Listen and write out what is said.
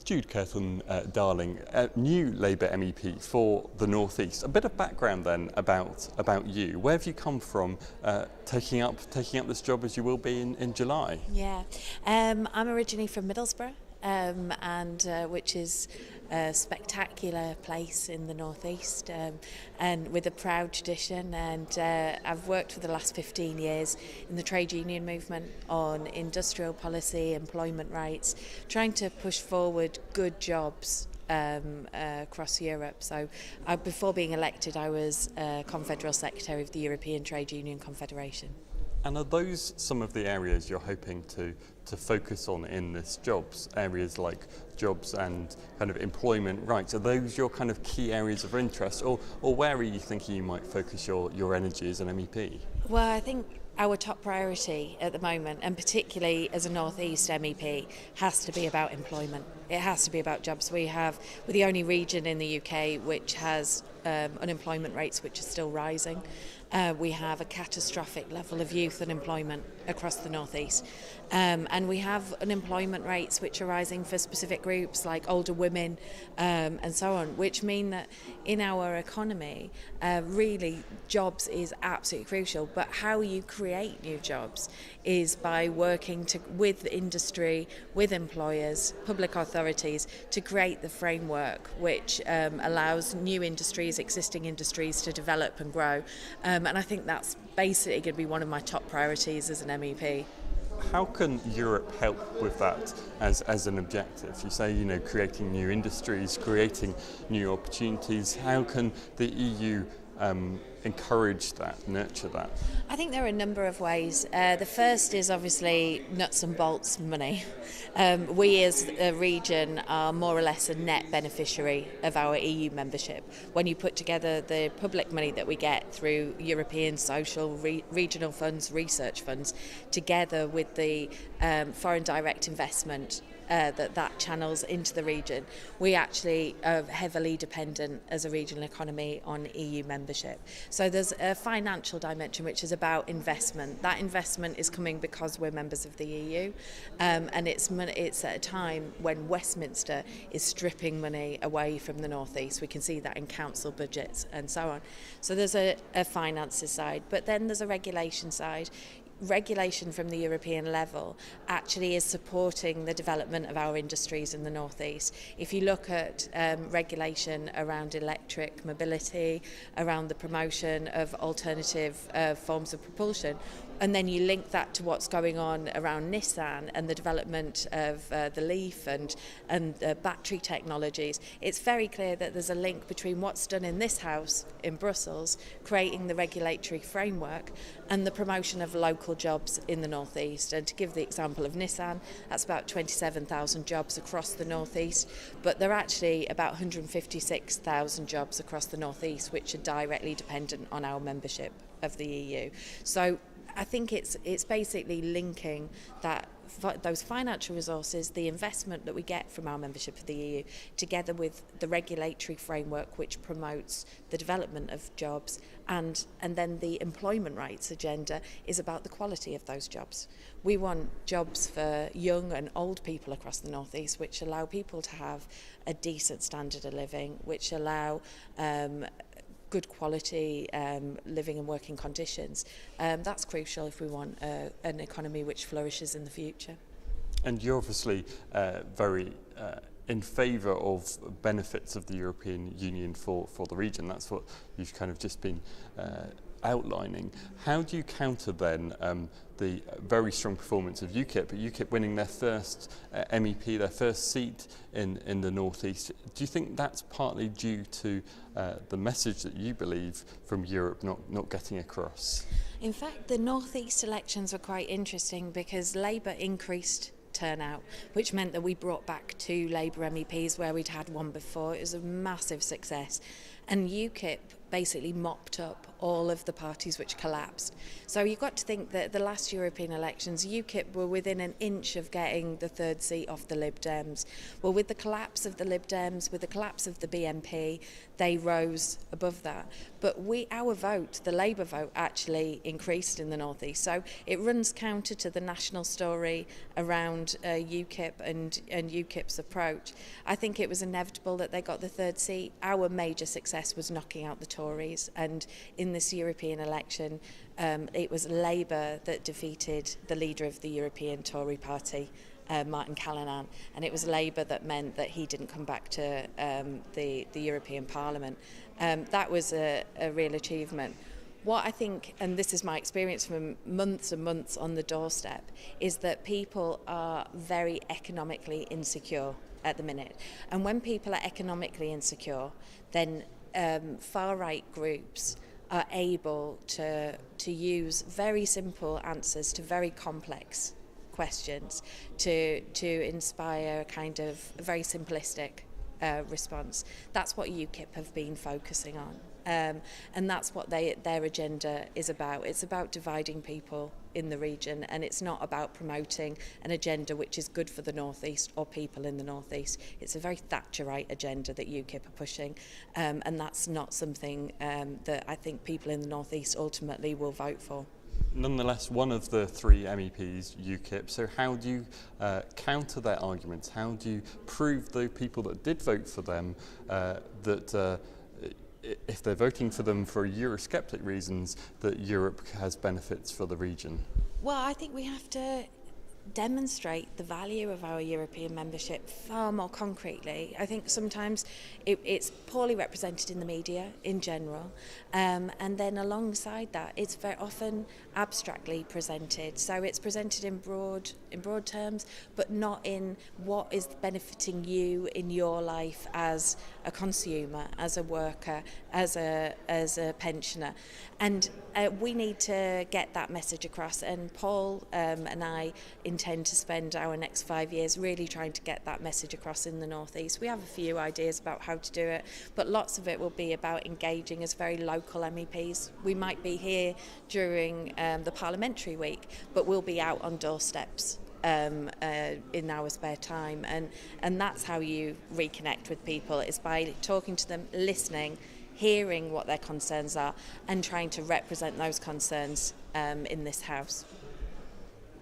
Jude Kirton-Darling, new Labour MEP for the North East. A bit of background then about you. Where have you come from taking up this job as you will be in July? Yeah, I'm originally from Middlesbrough, which is a spectacular place in the northeast, and with a proud tradition. And I've worked for the last 15 years in the trade union movement on industrial policy, employment rights, trying to push forward good jobs across Europe. So before being elected, I was Confederal Secretary of the European Trade Union Confederation. And are those some of the areas you're hoping to focus on in this jobs? Areas like jobs and kind of employment rights, are those your kind of key areas of interest, or where are you thinking you might focus your energy as an MEP? Well, I think our top priority at the moment, and particularly as a North East MEP, has to be about employment. It has to be about jobs. We're the only region in the UK which has unemployment rates which are still rising. We have a catastrophic level of youth unemployment across the North East. And we have unemployment rates which are rising for specific groups like older women and so on, which mean that in our economy, really jobs is absolutely crucial. But how you create new jobs is by working with industry, with employers, public authorities, to create the framework which allows new industries, existing industries to develop and grow. And I think that's basically going to be one of my top priorities as an MEP. How can Europe help with that as an objective? You say, creating new industries, creating new opportunities. How can the EU encourage that, nurture that? I think there are a number of ways. The first is obviously nuts and bolts money. We as a region are more or less a net beneficiary of our EU membership. When you put together the public money that we get through European social, regional funds, research funds, together with the foreign direct investment that channels into the region, we actually are heavily dependent as a regional economy on EU membership. So there's a financial dimension which is about investment. That investment is coming because we're members of the EU, and it's at a time when Westminster is stripping money away from the North East. We can see that in council budgets and so on. So there's a finances side, but then there's a regulation side. Regulation from the European level actually is supporting the development of our industries in the North East. If you look at regulation around electric mobility, around the promotion of alternative forms of propulsion, and then you link that to what's going on around Nissan and the development of the Leaf and battery technologies, it's very clear that there's a link between what's done in this house in Brussels, creating the regulatory framework, and the promotion of local jobs in the North East. And to give the example of Nissan, that's about 27,000 jobs across the North East, but there are actually about 156,000 jobs across the North East which are directly dependent on our membership of the EU. So I think it's basically linking those financial resources, the investment that we get from our membership of the EU, together with the regulatory framework which promotes the development of jobs, and then the employment rights agenda is about the quality of those jobs. We want jobs for young and old people across the North East which allow people to have a decent standard of living, which allow good quality living and working conditions. That's crucial if we want an economy which flourishes in the future. And you're obviously very in favour of benefits of the European Union for the region. That's what you've kind of just been outlining. How do you counter then the very strong performance of UKIP winning their first MEP, their first seat in the North East? Do you think that's partly due to the message that you believe from Europe not getting across? In fact, the North East elections were quite interesting because Labour increased turnout, which meant that we brought back 2 Labour MEPs where we'd had one before. It was a massive success. And UKIP basically mopped up all of the parties which collapsed. So you've got to think that the last European elections, UKIP were within an inch of getting the third seat off the Lib Dems. Well, with the collapse of the Lib Dems, with the collapse of the BNP, they rose above that. But our vote, the Labour vote, actually increased in the North East. So it runs counter to the national story around UKIP and UKIP's approach. I think it was inevitable that they got the third seat. Our major success was knocking out the Tories, and in this European election, it was Labour that defeated the leader of the European Tory party, Martin Callanan, and it was Labour that meant that he didn't come back to the European Parliament. That was a real achievement. What I think, and this is my experience from months and months on the doorstep, is that people are very economically insecure at the minute. And when people are economically insecure, then far-right groups are able to use very simple answers to very complex questions to inspire a kind of very simplistic response. That's what UKIP have been focusing on. And that's what their agenda is about. It's about dividing people in the region, and it's not about promoting an agenda which is good for the North East or people in the North East. It's a very Thatcherite agenda that UKIP are pushing, and that's not something that I think people in the North East ultimately will vote for. Nonetheless, one of the three MEPs, UKIP, so how do you counter their arguments? How do you prove the people that did vote for them that if they're voting for them for Eurosceptic reasons, that Europe has benefits for the region? Well, I think we have to demonstrate the value of our European membership far more concretely. I think sometimes it's poorly represented in the media in general, and then alongside that it's very often abstractly presented. So it's presented in broad terms, but not in what is benefiting you in your life as a consumer, as a worker, as a pensioner. And we need to get that message across, and Paul and I intend to spend our next 5 years really trying to get that message across in the North East. We have a few ideas about how to do it, but lots of it will be about engaging as very local MEPs. We might be here during the parliamentary week, but we'll be out on doorsteps in our spare time, and that's how you reconnect with people, is by talking to them, listening, hearing what their concerns are, and trying to represent those concerns in this House.